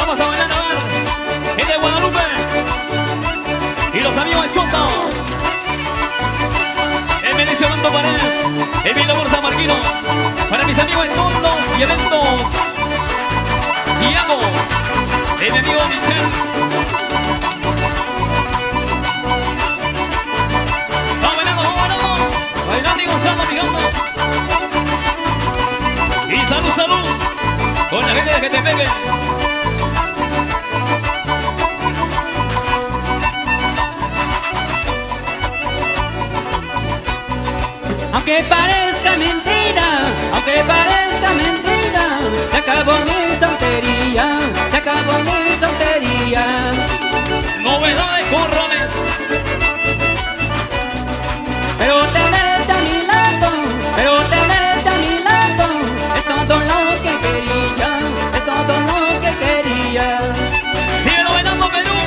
Vamos a bailar, a ver. Es de Guadalupe. Y los amigos de Chota. Emilicio Orlando Paredes. Emilio Borsa Marquino. Para mis amigos en tornos y eventos. Iago. Mi amigo Michel. Vamos bailando, vamos bailando. Bailando y gozando, fijando. Y salud, salud. Con la gente de que te pegue. Aunque parezca mentira, aunque parezca mentira, se acabó mi soltería, se acabó mi soltería. Novedades con roles. Pero tenerte a mi lado, pero tenerte a mi lado, es todo lo que quería, es todo lo que quería. Síguelo bailando Perú,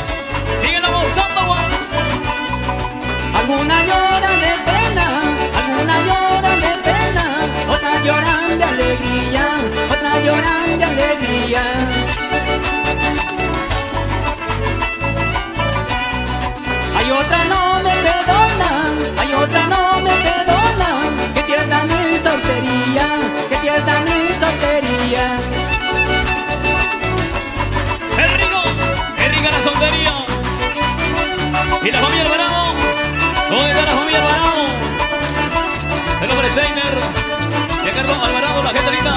síguelo gozando, Juan. Alguna lloran de pena, alguna lloran de pena, otras lloran de alegría, otras lloran de alegría. Hay otra no me perdonan, hay otra no me perdonan, que pierda mi soltería, que pierda mi soltería. Es rica la soltería. Y la familia Alvarado, ¿dónde está la familia Alvarado? El nombre es Steiner, de Carlos Alvarado, la gente linda,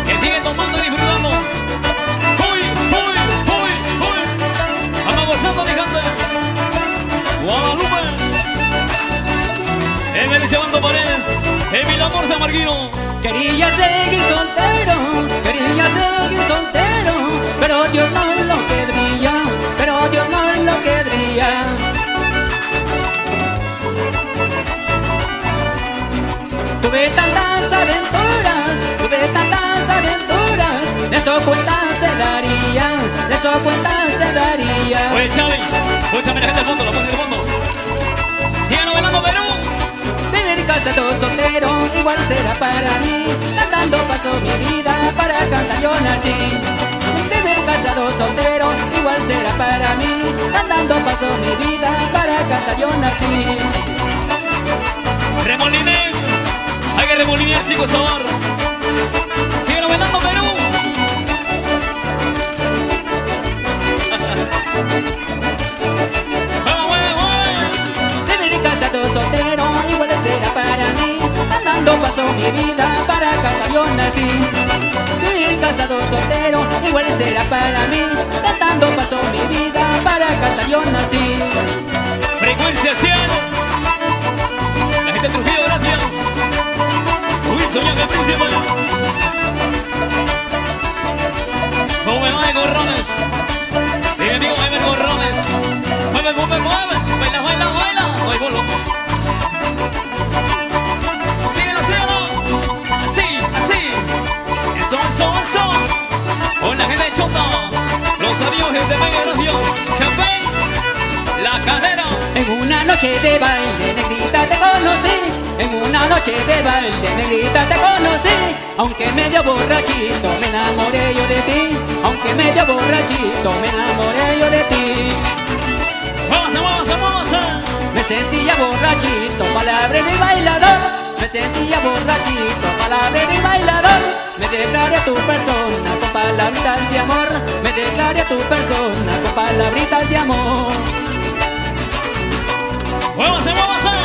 que sigue tomando y disfrutando. ¡Uy, uy, uy, uy! Vamos gozando, mi gente. Guadalupe. Emilicio Orlando Paredes, Emilio Borsa Marquino. Quería seguir soltero, pero Dios no lo querría, pero Dios no lo querría. Tuve tantas aventuras, de eso cuenta se daría, de eso cuenta se daría. Oye, Xavi, escúchame la gente del fondo, la música del fondo. Sigan bailando Perú. Vivir casado soltero igual será para mí, cantando paso mi vida, para cantar yo nací. Vivir casado soltero igual será para mí, cantando paso mi vida, para cantar yo nací. Remoliné, hay que remolinear, chicos, sabor. Sigan bailando Perú. Vamos, vamos. Vivir casado soltero igual será para mí, cantando paso mi vida, para cantar yo nací. Vivir casado soltero igual será para mí, cantando paso mi vida, para cantar yo nací. Frecuencia 100. La gente de Trujillo, gracias. Wilson y el príncipe. Joven Gorrones. Y mi amigo Emer Gorrones. Mueve, mueve, mueve. Baila, baila, baila. Ay, bolo. Síguelo, síguelo. Así, así. Eso, eso, eso. Con la gente de Chota. Los amigos de Mega, gracias. Champagne. La cadera. En una noche de baile, negrita, te conocí. En una noche de baile, negrita, te conocí. Aunque medio borrachito, me enamoré yo de ti. Aunque medio borrachito, me enamoré yo de ti. Muévase, muévase, muévase. Me sentía borrachito, palabrero y bailador. Me sentía borrachito, palabrero y bailador. Me declaré a tu persona con palabritas de amor. Me declaré a tu persona con palabritas de amor. Muévase, muévase.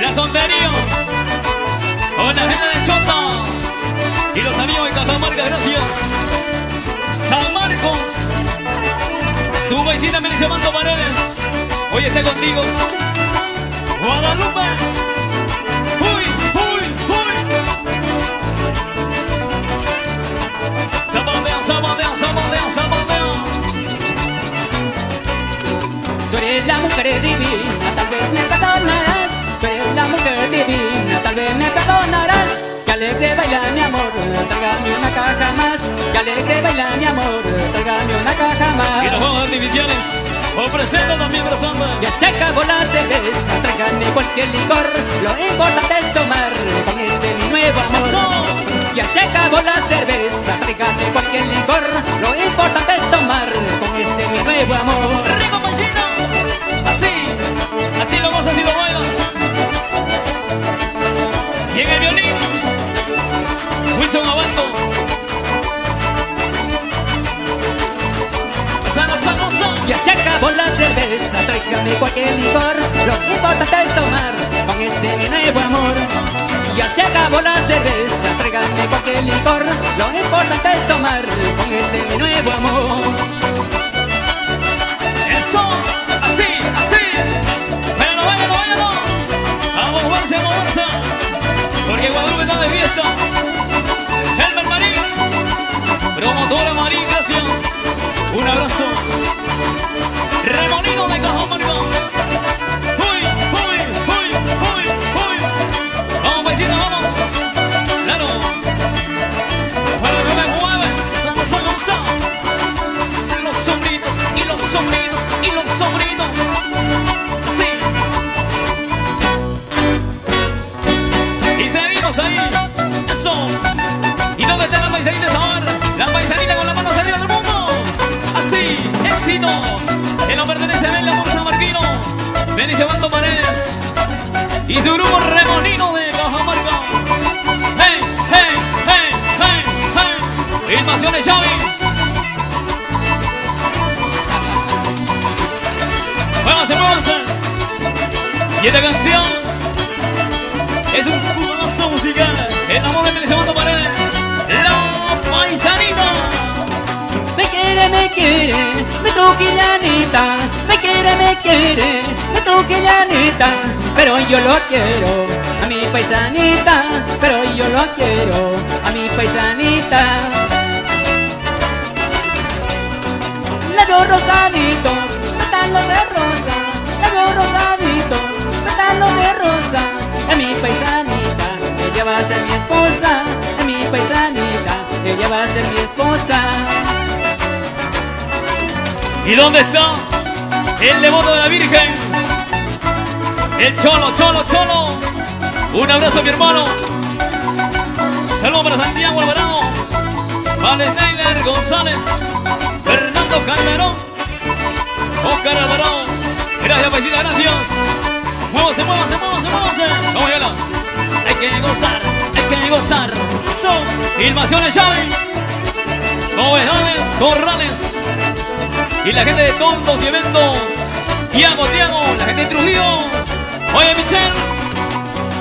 La soltería. Con la gente de Chota. Y los amigos de Cajamarca, gracias. San Marcos. Tu vecina Emilicio Orlando Paredes. Hoy está contigo. Guadalupe. Uy, uy, uy. Zapatea, zapatea, zapatea, zapatea. Tú eres la mujer divina, tal vez me perdonarás. Tú eres la mujer divina, tal vez me perdonarás. Que alegre baila mi amor, tráigame una caja más. Que alegre baila mi amor, tráigame una caja más. Y los juegos artificiales ofreciendo también brazando. Ya se acabó la cerveza, tráigame cualquier licor. Lo importante es tomar con este mi nuevo amor. Ya se acabó la cerveza, tráigame cualquier cualquier licor, lo importante es tomar con este mi nuevo amor. ¡Rico Panchito! Así lo gozas y lo bailas. Y en el violín, Wilson Abando. Ya se acabó la cerveza, tráigame cualquier licor, lo importante es tomar con este mi nuevo amor. Ya se acabó la cerveza, tráigame cualquier licor, lo importante es tomar con este mi nuevo amor. Eso, así. Váyalo. A moverse. Porque Guadalupe está de fiesta. Elmer Marín, promotora Marín, gracias. Un abrazo. Remolino de Cajamarca. Uy. Vamos, paisita, vamos. Claro. Bueno, que me mueve. Vamos. Los sobrinos. Así. Y seguimos ahí. Eso. ¿Y dónde está la paisanita ahora? La paisanita con las manos arriba del mundo. Así. Éxito. Que no pertenece a Bella por San Marquino. Benicio Bando Paredes. Y su grupo Remolino de Cajamarca. Hey. Filmaciones Xavi. Muévanse. Y esta canción es un jugoso musical. El amor de Benicio Bando Paredes. La paisanita. Me quiere, mi truquillanita. Me quiere, mi truquillanita. Pero yo lo quiero a mi paisanita. Pero yo lo quiero a mi paisanita. Labios rosaditos, pétalos de rosa. Labios rosaditos, pétalos de rosa. A mi paisanita, ella va a ser mi esposa. A mi paisanita, ella va a ser mi esposa. ¿Y dónde está el devoto de la Virgen? El Cholo. Un abrazo a mi hermano. Saludos para Santiago Alvarado, Valentina González, Fernando Calderón, Oscar Alvarado. Gracias, paisita, gracias. Muévase. Vamos allá. Hay que gozar. Son filmaciones Xavi. Novedades, Corrales. Y la gente de Tontos y Eventos. Tiago, la gente de Trujillo. Oye, Michelle.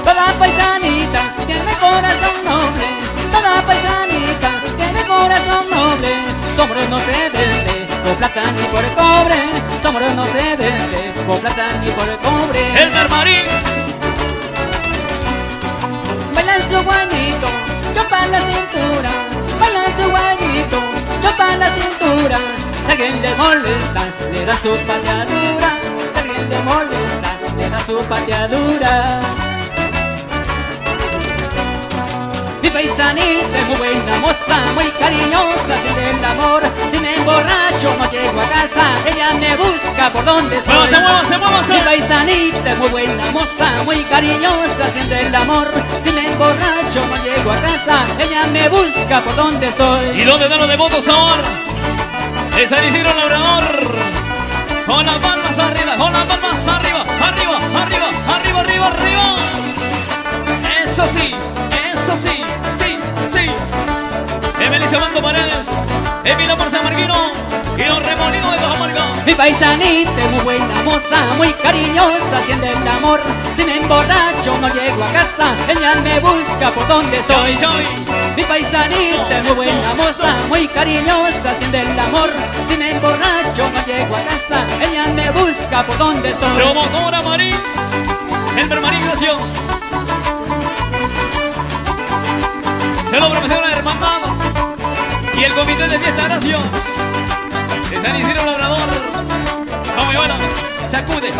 Toda paisanita tiene corazón noble. Toda paisanita tiene corazón noble. Somos no se vende por plata ni por cobre. Somos no se vende por plata ni por cobre. Elmer Marín. Bailan su guanito, chopa la cintura. Bailan su guanito, chopa la cintura. Si alguien le molesta, le da su pateadura. Si alguien le molesta, le da su pateadura. Mi paisanita es muy buena moza, muy cariñosa, siente el amor. Si me emborracho no llego a casa, ella me busca por donde estoy. Muévase. Mi paisanita es muy buena moza, muy cariñosa, siente el amor. Si me emborracho no llego a casa, ella me busca por donde estoy. ¿Y dónde están los devotos ahora? De San Isidro Labrador. Con las palmas arriba. Arriba. Eso sí. Benicio Bando Paredes, Emilio por San Marquino y los Remolinos de Cajamarca. Mi paisanita es muy buena moza, muy cariñosa, siente el amor. Si me emborracho no llego a casa, ella me busca por donde estoy. Mi paisanita es muy buena moza, muy cariñosa, siente el amor. Si me emborracho no llego a casa, ella me busca por donde estoy. Promotora Marín, Elmer Marín, gracias. Se lo promociona la hermandad y el comité de fiesta, gracias. De San Isidro Labrador. Vamos, Ivana. Sacude.